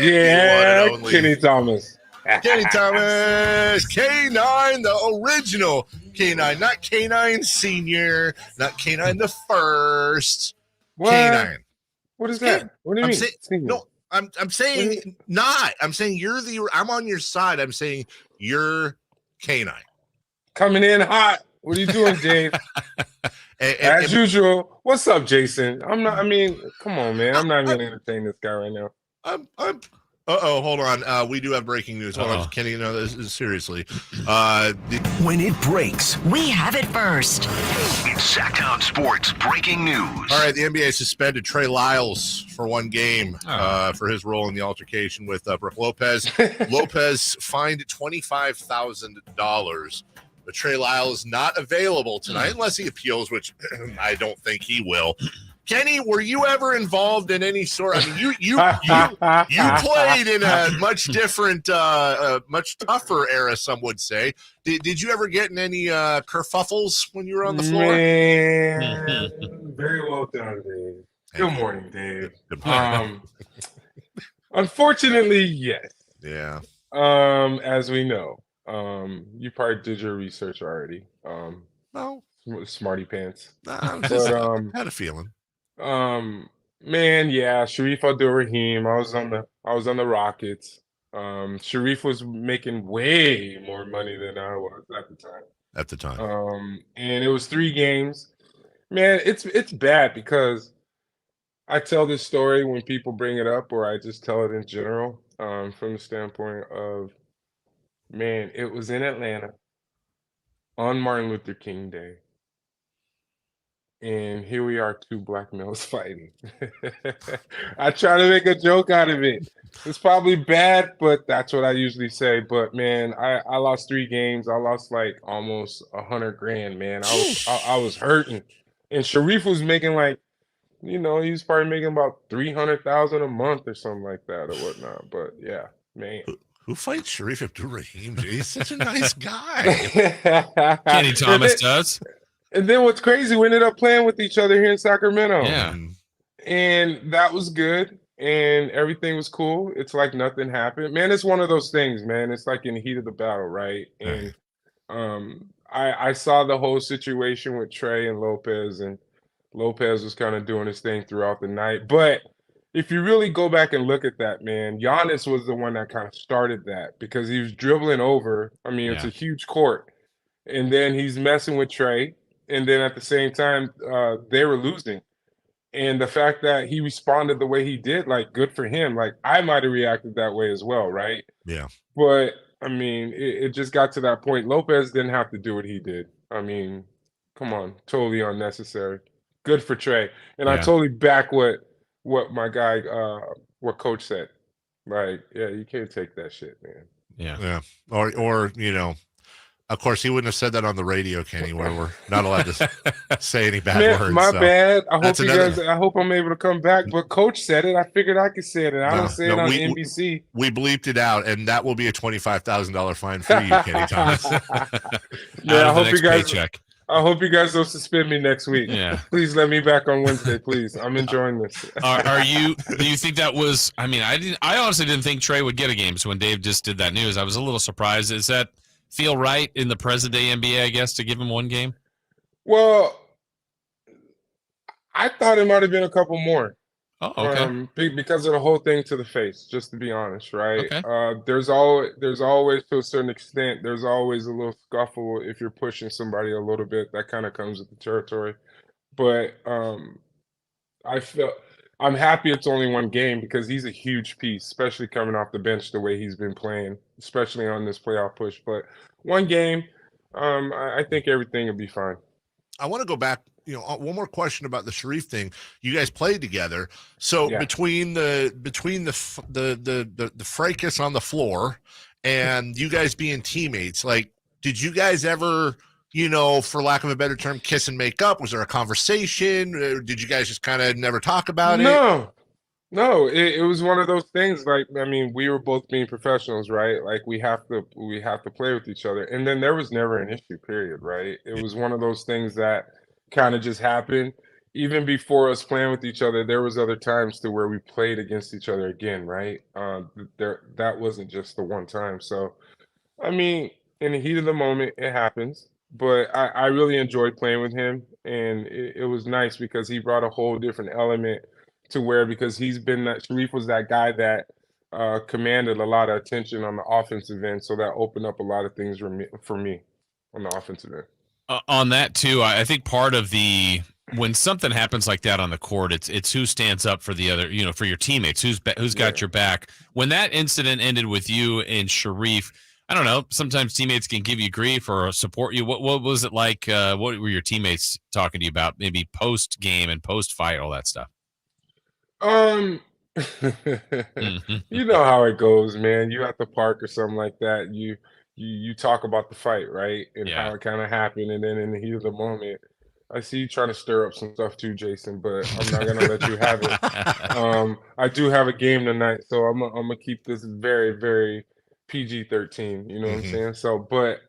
Yeah, One and only. Kenny Thomas. Kenny Thomas, K9, the original K9, not K9 Senior, not K9 the first. What? K9. What is It's K- that? What do you I'm mean? saying Senior. no. I'm saying not. I'm saying I'm on your side. I'm saying you're K9. Coming in hot. What are you doing, Dave? As usual. What's up, Jason? Come on, man. I'm not even gonna entertain this guy right now. Hold on. We do have breaking news. Hold on, Kenny. No, this is seriously. When it breaks, we have it first. It's Sactown Sports breaking news. All right, the NBA suspended Trey Lyles for one game for his role in the altercation with Brook Lopez. Lopez fined $25,000. But Trey Lyles not available tonight unless he appeals, which I don't think he will. Kenny, were you ever involved in any sort? I mean, you played in a much different, much tougher era. Some would say. Did you ever get in any kerfuffles when you were on the floor? Man, very well done, Dave. Good morning, Dave. Good morning. Unfortunately, yes. Yeah. As we know, you probably did your research already. No, smarty pants. I had a feeling. Man, yeah, Sharif Abdul-Rahim. I was on the Rockets. Sharif was making way more money than I was at the time. And it was 3 games. Man, it's bad because I tell this story when people bring it up, or I just tell it in general, from the standpoint of, man, it was in Atlanta on Martin Luther King Day. And here we are, 2 black males fighting. I try to make a joke out of it. It's probably bad, but that's what I usually say. But man, I lost 3 games. I lost like almost $100,000, man. I was hurting. And Sharif was making like, he was probably making about $300,000 a month or something like that or whatnot. But yeah, man. Who fights Sharif Abdul-Rahim? He's such a nice guy. Kenny Thomas does. And then what's crazy, we ended up playing with each other here in Sacramento. Yeah. And that was good. And everything was cool. It's like nothing happened. Man, it's one of those things, man. It's like in the heat of the battle, right? And I saw the whole situation with Trey and Lopez, and Lopez was kind of doing his thing throughout the night. But if you really go back and look at that, man, Giannis was the one that kind of started that because he was dribbling over. I mean, it's a huge court. And then he's messing with Trey. And then at the same time, they were losing. And the fact that he responded the way he did, like, good for him. Like, I might have reacted that way as well, right? Yeah. But, I mean, it just got to that point. Lopez didn't have to do what he did. I mean, come on. Totally unnecessary. Good for Trey. And I totally back what my guy, what Coach said. Like, yeah, you can't take that shit, man. Yeah. Or of course, he wouldn't have said that on the radio, Kenny, where we're not allowed to say any bad words. My bad. I hope I'm able to come back. But Coach said it. I figured I could say it. And I don't say it on NBC. We bleeped it out, and that will be a $25,000 fine for you, Kenny Thomas. Yeah, I hope you guys don't suspend me next week. Yeah. Please let me back on Wednesday, please. I'm enjoying this. Do you think that was? I mean, I honestly didn't think Trey would get a game. So when Dave just did that news, I was a little surprised. Is that feel right in the present day NBA, I guess, to give him 1 game? Well, I thought it might have been a couple more. Oh, okay. Because of the whole thing to the face, just to be honest, right? Okay. There's always, to a certain extent, there's always a little scuffle if you're pushing somebody a little bit. That kind of comes with the territory. But I'm happy it's only 1 game because he's a huge piece, especially coming off the bench the way he's been playing, especially on this playoff push. But 1 game, I think everything will be fine. I want to go back, one more question about the Sharif thing. You guys played together, so between the fracas on the floor and you guys being teammates, like, did you guys ever, for lack of a better term, kiss and make up? Was there a conversation? Did you guys just kind of never talk about it? No, it was one of those things. Like, I mean, we were both being professionals, right? Like, we have to play with each other. And then there was never an issue, period, right? It was one of those things that kind of just happened. even before us playing with each other, there was other times to where we played against each other again, right? That wasn't just the one time. So, I mean, in the heat of the moment, it happens. But I really enjoyed playing with him, and it was nice because he brought a whole different element to where because Sharif was that guy that commanded a lot of attention on the offensive end, so that opened up a lot of things for me on the offensive end. On that too, I think part of the when something happens like that on the court, it's who stands up for the other, for your teammates, who's got your back. When that incident ended with you and Sharif, I don't know. Sometimes teammates can give you grief or support you. What was it like? What were your teammates talking to you about? Maybe post game and post fight, all that stuff. Um, you know how it goes, man. You at the park or something like that. You talk about the fight, right, and Yeah. how it kind of happened, and then in the heat of the moment, I see you trying to stir up some stuff too, Jason. But I'm not gonna let you have it. I do have a game tonight, so I'm gonna keep this very, very PG-13. You know what I'm saying? So, but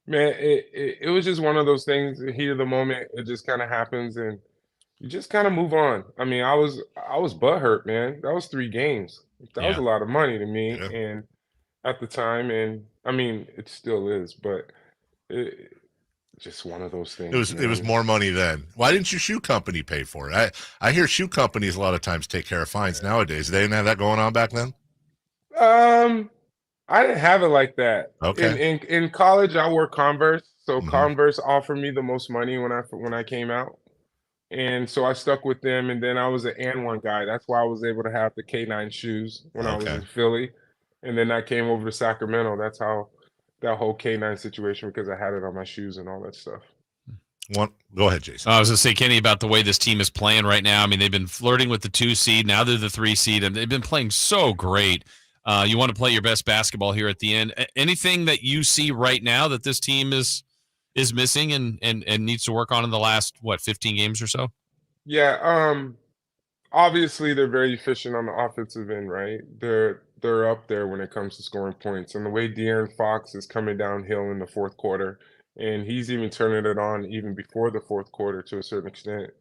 man, it was just one of those things. The heat of the moment, it just kind of happens, and you just kind of move on. I mean, I was butthurt, man. That was 3 games. That was Yeah. a lot of money to me, Yeah. and at the time, and I mean, it still is, but it just one of those things, It was man. more money then. Why didn't your shoe company pay for it? I hear shoe companies a lot of times take care of fines nowadays. They didn't have that going on back then. I didn't have it like that. In Okay. in college, I wore Converse, so Mhm. Converse offered me the most money when I came out. And so I stuck with them, and then I was an and one guy. That's why I was able to have the K9 shoes when I was Okay. in Philly. And then I came over to Sacramento. That's how that whole K9 situation because I had it on my shoes and all that stuff. Go ahead, Jason. I was going to say, Kenny, about the way this team is playing right now. I mean, they've been flirting with the 2 seed. Now they're the 3 seed, and they've been playing so great. You want to play your best basketball here at the end. Anything that you see right now that this team is missing and needs to work on in the last 15 games or so? Yeah, obviously they're very efficient on the offensive end, right? They're up there when it comes to scoring points. And the way De'Aaron Fox is coming downhill in the fourth quarter, and he's even turning it on even before the fourth quarter to a certain extent.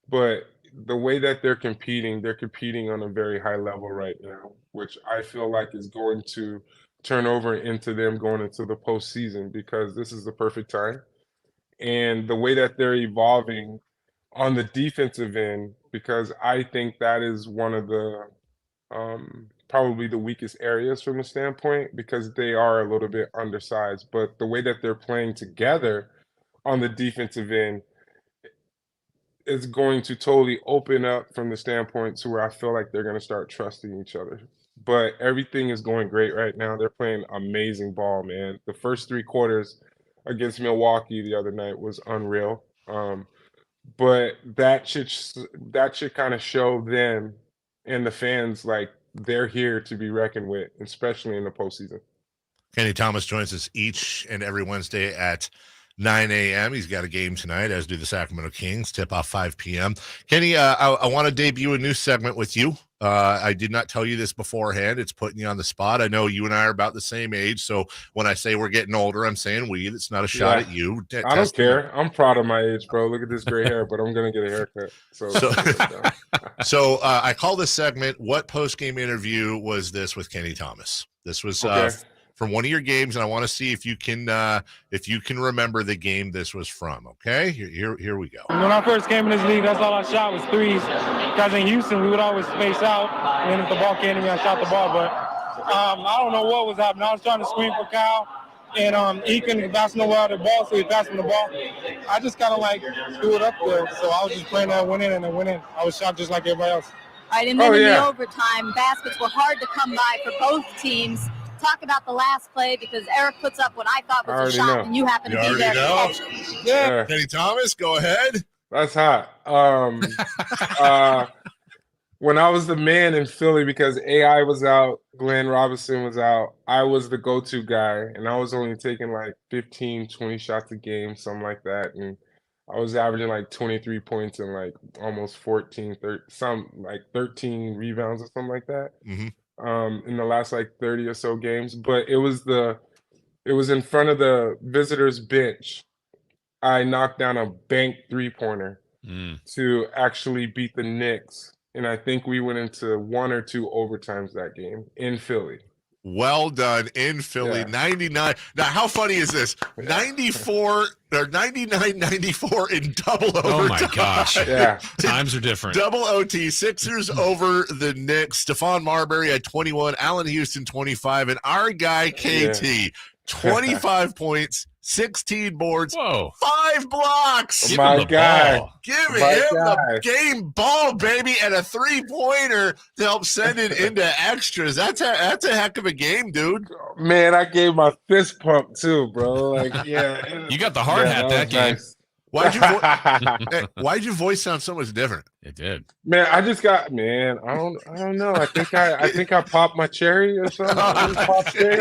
But the way that they're competing on a very high level right now, which I feel like is going to turn over into them going into the postseason because this is the perfect time. And the way that they're evolving on the defensive end, because I think that is one of the probably the weakest areas from the standpoint because they are a little bit undersized. But the way that they're playing together on the defensive end is going to totally open up from the standpoint to where I feel like they're going to start trusting each other. But everything is going great right now. They're playing amazing ball, man. The first 3 quarters against Milwaukee the other night was unreal. But that should kind of show them and the fans like they're here to be reckoned with, especially in the postseason. Kenny Thomas joins us each and every Wednesday at 9 a.m. He's got a game tonight, as do the Sacramento Kings. Tip off 5 p.m. Kenny, I want to debut a new segment with you. I did not tell you this beforehand. It's putting you on the spot. I know you and I are about the same age, so when I say we're getting older, I'm saying we. It's not a shot at you. I don't care. I'm proud of my age, bro. Look at this gray hair, but I'm gonna get a haircut. So I call this segment, what post-game interview was this with Kenny Thomas? This was from one of your games, and I want to see if you can remember the game this was from. Okay, here we go. When I first came in this league, that's all I shot was threes. Because in Houston, we would always space out, and if the ball came to me, I shot the ball. But I don't know what was happening. I was trying to screen for Kyle, and he couldn't pass nowhere the ball, so he passed him the ball. I just kind of like threw it up there, so I was just playing that went in, and it went in. I was shot just like everybody else. All right, and then in the overtime, baskets were hard to come by for both teams. Talk about the last play because Eric puts up what I thought was a shot, and you happen to be there. Yeah, Kenny Thomas, go ahead. That's hot. When I was the man in Philly because AI was out, Glenn Robinson was out, I was the go-to guy, and I was only taking like 15, 20 shots a game, something like that, and I was averaging like 23 points and like almost 13 rebounds or something like that. In the last like 30 or so games, but it was in front of the visitors bench. I knocked down a bank 3-pointer to actually beat the Knicks. And I think we went into 1 or 2 overtimes that game in Philly. Well done in Philly, 99. Now, how funny is this? 94 or 99, 94 in double overtime. Oh my gosh. Yeah. Times are different. Double OT, Sixers over the Knicks. Stephon Marbury had 21, Allen Houston 25, and our guy KT 25 points, 16 boards, 5 blocks. Give My him the guy. ball. Give him the game ball, baby, and a 3-pointer to help send it into extras. That's a heck of a game, dude. Man, I gave my fist pump too, bro. Like, yeah. You got the hard hat that game. Nice. Why'd your voice sound so much different? It did. Man, I just got I don't know. I think I popped my cherry or something. I just popped cherry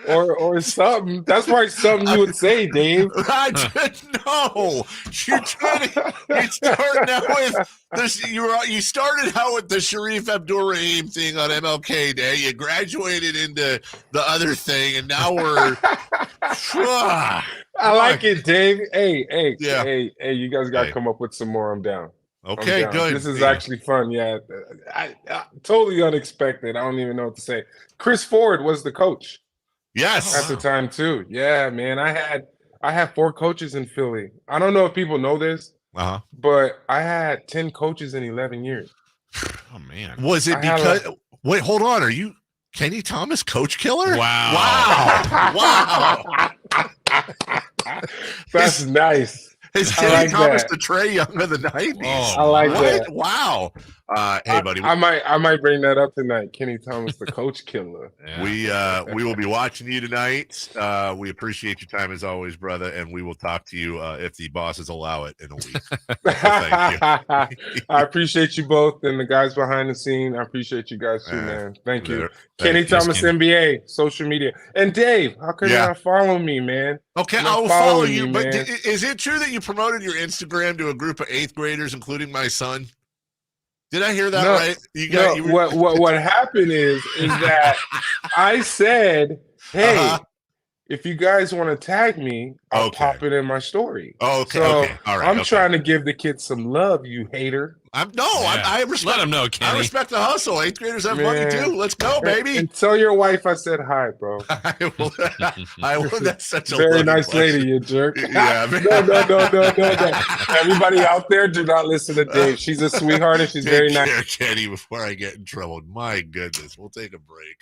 or something. That's probably something you would say, Dave. I didn't know. You started out with this. You started out with the Sharif Abdur-Rahim thing on MLK Day. You graduated into the other thing, and now we're. I like it, Dave. Hey, you guys got to come up with some more. I'm down. Okay, good. This is actually fun. Yeah, I totally unexpected. I don't even know what to say. Chris Ford was the coach. Yes, at the time too. Yeah, man. I had 4 coaches in Philly. I don't know if people know this, but I had 10 coaches in 11 years. Oh man, was it because? Wait, hold on. Are you Kenny Thomas, Coach Killer? Wow. That's nice. Is Kenny Thomas the Trae Young of the 90s? Oh, I like that. Wow. Hey, buddy. I might bring that up tonight. Kenny Thomas, the Coach Killer. Yeah. We will be watching you tonight. We appreciate your time as always, brother, and we will talk to you if the bosses allow it in a week. Thank you. I appreciate you both and the guys behind the scene. I appreciate you guys too, man. Thank you. Kenny Thomas, NBA, social media. And Dave, how can you not follow me, man? Okay, I will follow you. But is it true that you promoted your Instagram to a group of 8th graders, including my son? Did I hear that right? What happened is that I said, hey, if you guys want to tag me, I'll pop it in my story. Okay. So All right. I'm trying to give the kids some love, you hater. I respect. Let them know, Kenny. I respect the hustle. 8th graders have money too. Let's go, baby. And tell your wife I said hi, bro. I will. That's such a very nice lady, you jerk. Yeah. No. Everybody out there, do not listen to Dave. She's a sweetheart and she's very nice. Kenny, before I get in trouble. My goodness. We'll take a break.